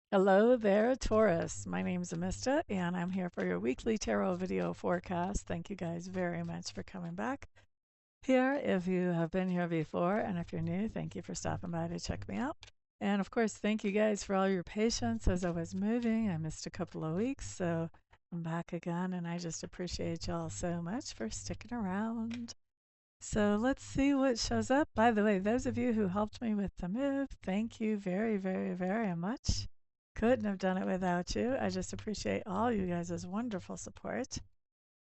Hello there, Taurus. My name's Amista, and I'm here for your weekly tarot video forecast. Thank you guys very much for coming back here. If you have been here before, and if you're new, thank you for stopping by to check me out. And of course, thank you guys for all your patience as I was moving. I missed a couple of weeks, so I'm back again, and I just appreciate y'all so much for sticking around. So let's see what shows up. By the way, those of you who helped me with the move, thank you very, very, very much. Couldn't have done it without you. I just appreciate all you guys' wonderful support.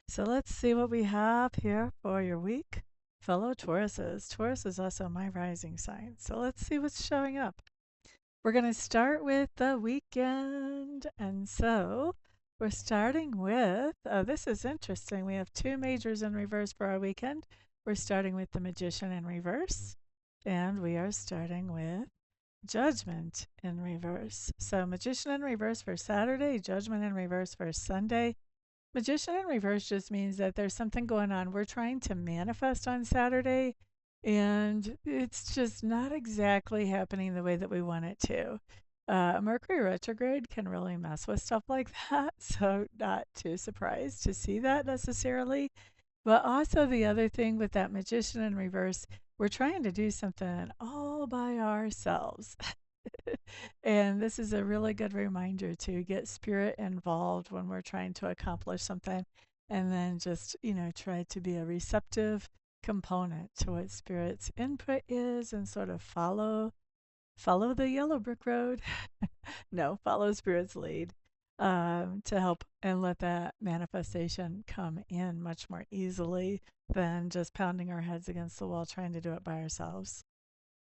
So let's see what we have here for your week. Fellow Tauruses. Taurus is also my rising sign. So let's see what's showing up. We're going to start with the weekend. And so we're starting with, oh, this is interesting. We have two majors in reverse for our weekend. We're starting with the Magician in reverse, and we are starting with Judgment in reverse. So Magician in reverse for Saturday, Judgment in reverse for Sunday. Magician in reverse just means that there's something going on. We're trying to manifest on Saturday, and it's just not exactly happening the way that we want it to. Mercury retrograde can really mess with stuff like that, so not too surprised to see that necessarily. But also, the other thing with that Magician in reverse, we're trying to do something all by ourselves. And this is a really good reminder to get spirit involved when we're trying to accomplish something, and then just, try to be a receptive component to what spirit's input is and sort of follow the yellow brick road. No, follow spirit's lead, to help and let that manifestation come in much more easily than just pounding our heads against the wall trying to do it by ourselves.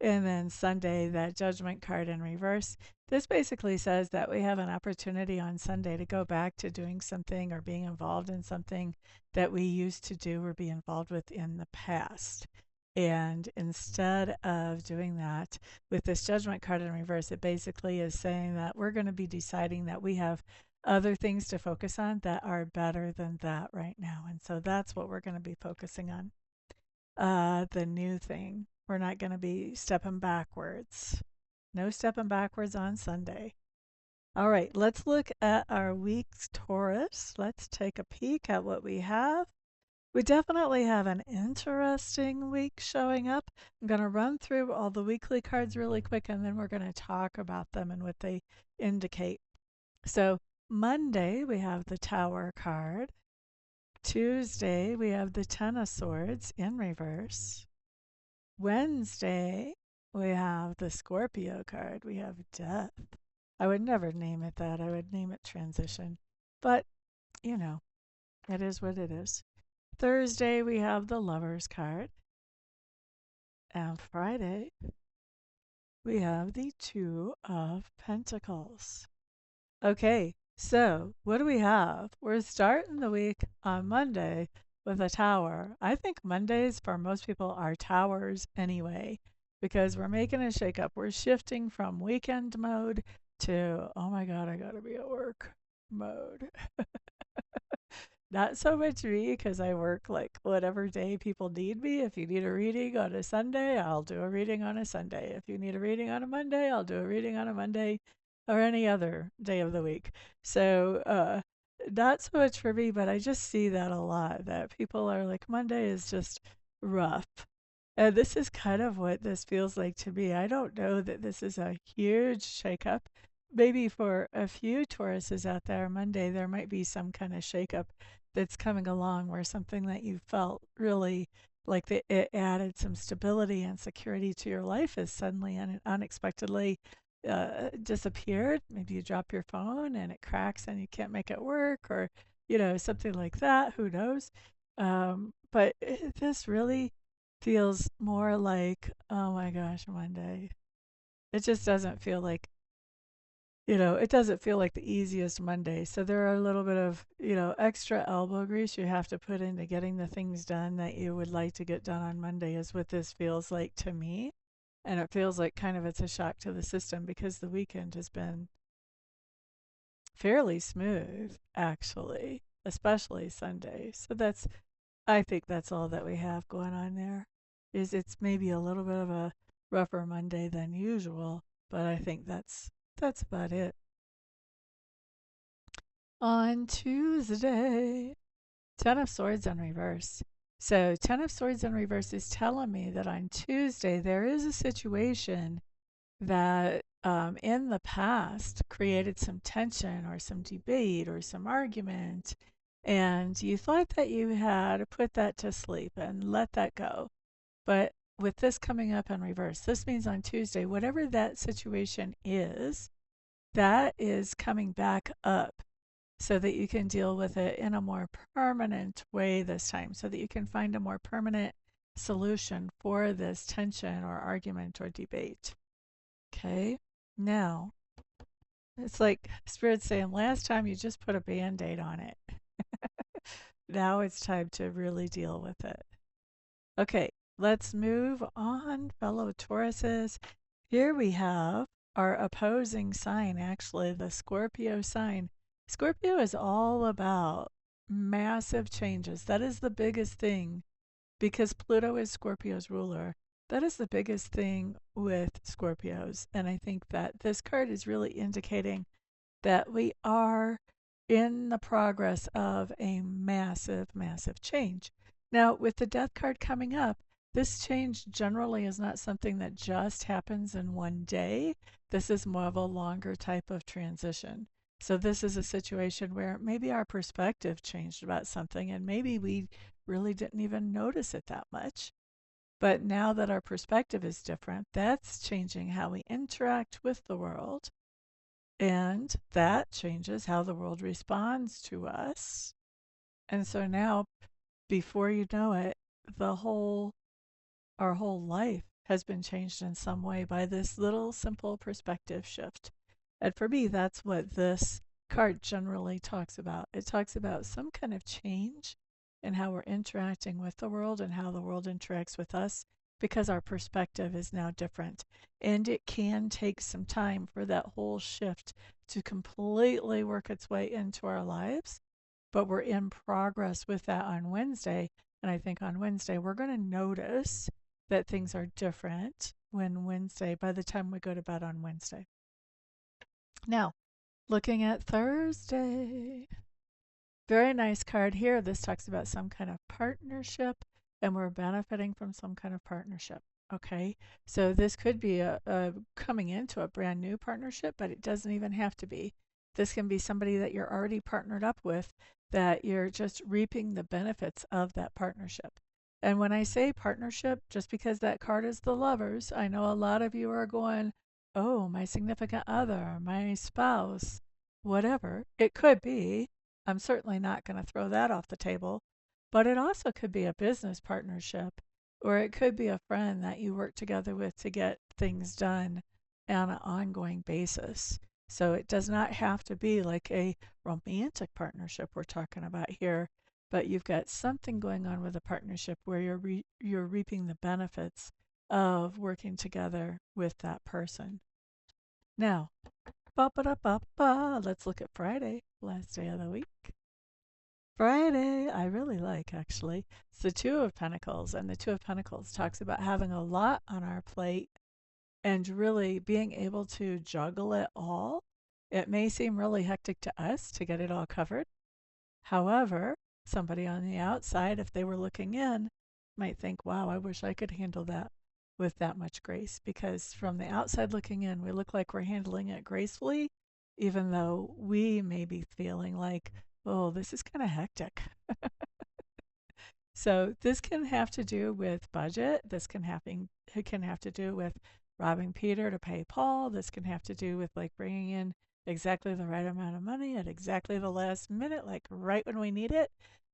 And then Sunday, that judgment card in reverse. This basically says that we have an opportunity on Sunday to go back to doing something or being involved in something that we used to do or be involved with in the past. And instead of doing that with this judgment card in reverse, it basically is saying that we're going to be deciding that we have other things to focus on that are better than that right now. And so that's what we're going to be focusing on. The new thing. We're not going to be stepping backwards. No stepping backwards on Sunday. All right, let's look at our week's Taurus. Let's take a peek at what we have. We definitely have an interesting week showing up. I'm going to run through all the weekly cards really quick, and then we're going to talk about them and what they indicate. So, Monday, we have the Tower card. Tuesday, we have the Ten of Swords in reverse. Wednesday, we have the Scorpio card. We have Death. I would never name it that. I would name it Transition. But, you know, it is what it is. Thursday, we have the Lovers card. And Friday, we have the Two of Pentacles. Okay, so what do we have? We're starting the week on Monday with a tower. I think Mondays for most people are towers anyway, because we're making a shakeup. We're shifting from weekend mode to, oh my God, I gotta be at work mode. Not so much me because I work like whatever day people need me. If you need a reading on a Sunday, I'll do a reading on a Sunday. If you need a reading on a Monday, I'll do a reading on a Monday or any other day of the week. So, not so much for me, but I just see that a lot that people are like, Monday is just rough. And this is kind of what this feels like to me. I don't know that this is a huge shakeup. Maybe for a few Tauruses out there, Monday, there might be some kind of shakeup that's coming along where something that you felt really like it added some stability and security to your life is suddenly and unexpectedly disappeared. Maybe you drop your phone and it cracks and you can't make it work, or something like that. Who knows? But this really feels more like, oh my gosh, Monday. It just doesn't feel like it doesn't feel like the easiest Monday. So there are a little bit of, extra elbow grease you have to put into getting the things done that you would like to get done on Monday, is what this feels like to me. And it feels like kind of it's a shock to the system because the weekend has been fairly smooth, actually, especially Sunday. So I think that's all that we have going on there. Is it's maybe a little bit of a rougher Monday than usual, but I think that's about it. On Tuesday, Ten of Swords in reverse. So, Ten of Swords in reverse is telling me that on Tuesday there is a situation that in the past created some tension or some debate or some argument, and you thought that you had put that to sleep and let that go. But with this coming up in reverse, this means on Tuesday, whatever that situation is, that is coming back up so that you can deal with it in a more permanent way this time, so that you can find a more permanent solution for this tension or argument or debate. Okay, now it's like Spirit's saying last time you just put a band aid on it. Now it's time to really deal with it. Okay, let's move on, fellow Tauruses. Here we have our opposing sign, actually, the Scorpio sign. Scorpio is all about massive changes. That is the biggest thing because Pluto is Scorpio's ruler. That is the biggest thing with Scorpios. And I think that this card is really indicating that we are in the progress of a massive, massive change. Now, with the death card coming up, this change generally is not something that just happens in one day. This is more of a longer type of transition. So, this is a situation where maybe our perspective changed about something and maybe we really didn't even notice it that much. But now that our perspective is different, that's changing how we interact with the world. And that changes how the world responds to us. And so now, before you know it, the whole our whole life has been changed in some way by this little simple perspective shift. And for me, that's what this card generally talks about. It talks about some kind of change in how we're interacting with the world and how the world interacts with us because our perspective is now different. And it can take some time for that whole shift to completely work its way into our lives. But we're in progress with that on Wednesday. And I think on Wednesday, we're going to notice that things are different by the time we go to bed on Wednesday. Now, looking at Thursday, very nice card here. This talks about some kind of partnership, and we're benefiting from some kind of partnership. Okay, so this could be a coming into a brand new partnership, but it doesn't even have to be. This can be somebody that you're already partnered up with, that you're just reaping the benefits of that partnership. And when I say partnership, just because that card is the lovers, I know a lot of you are going, oh, my significant other, my spouse, whatever. It could be. I'm certainly not going to throw that off the table. But it also could be a business partnership, or it could be a friend that you work together with to get things done on an ongoing basis. So it does not have to be like a romantic partnership we're talking about here, but you've got something going on with a partnership where you're reaping the benefits of working together with that person. Now, let's look at Friday, last day of the week. Friday, I really like actually. It's the Two of Pentacles, and the Two of Pentacles talks about having a lot on our plate and really being able to juggle it all. It may seem really hectic to us to get it all covered. However, somebody on the outside, if they were looking in, might think, wow, I wish I could handle that with that much grace. Because from the outside looking in, we look like we're handling it gracefully, even though we may be feeling like, oh, this is kind of hectic. So this can have to do with budget. It can have to do with robbing Peter to pay Paul. This can have to do with like bringing in exactly the right amount of money at exactly the last minute, like right when we need it.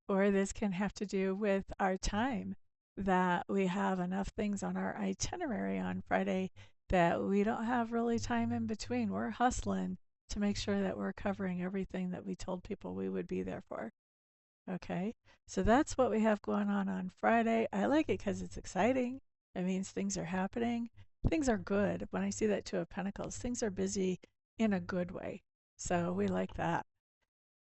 Or this can have to do with our time, that we have enough things on our itinerary on Friday that we don't have really time in between. We're hustling to make sure that we're covering everything that we told people we would be there for. Okay, so that's what we have going on Friday. I like it because it's exciting. It means things are happening. Things are good. When I see that Two of Pentacles, things are busy in a good way. So we like that.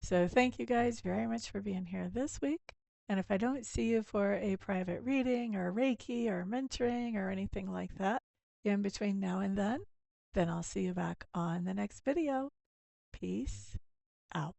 So thank you guys very much for being here this week. And if I don't see you for a private reading or Reiki or mentoring or anything like that in between now and then I'll see you back on the next video. Peace out.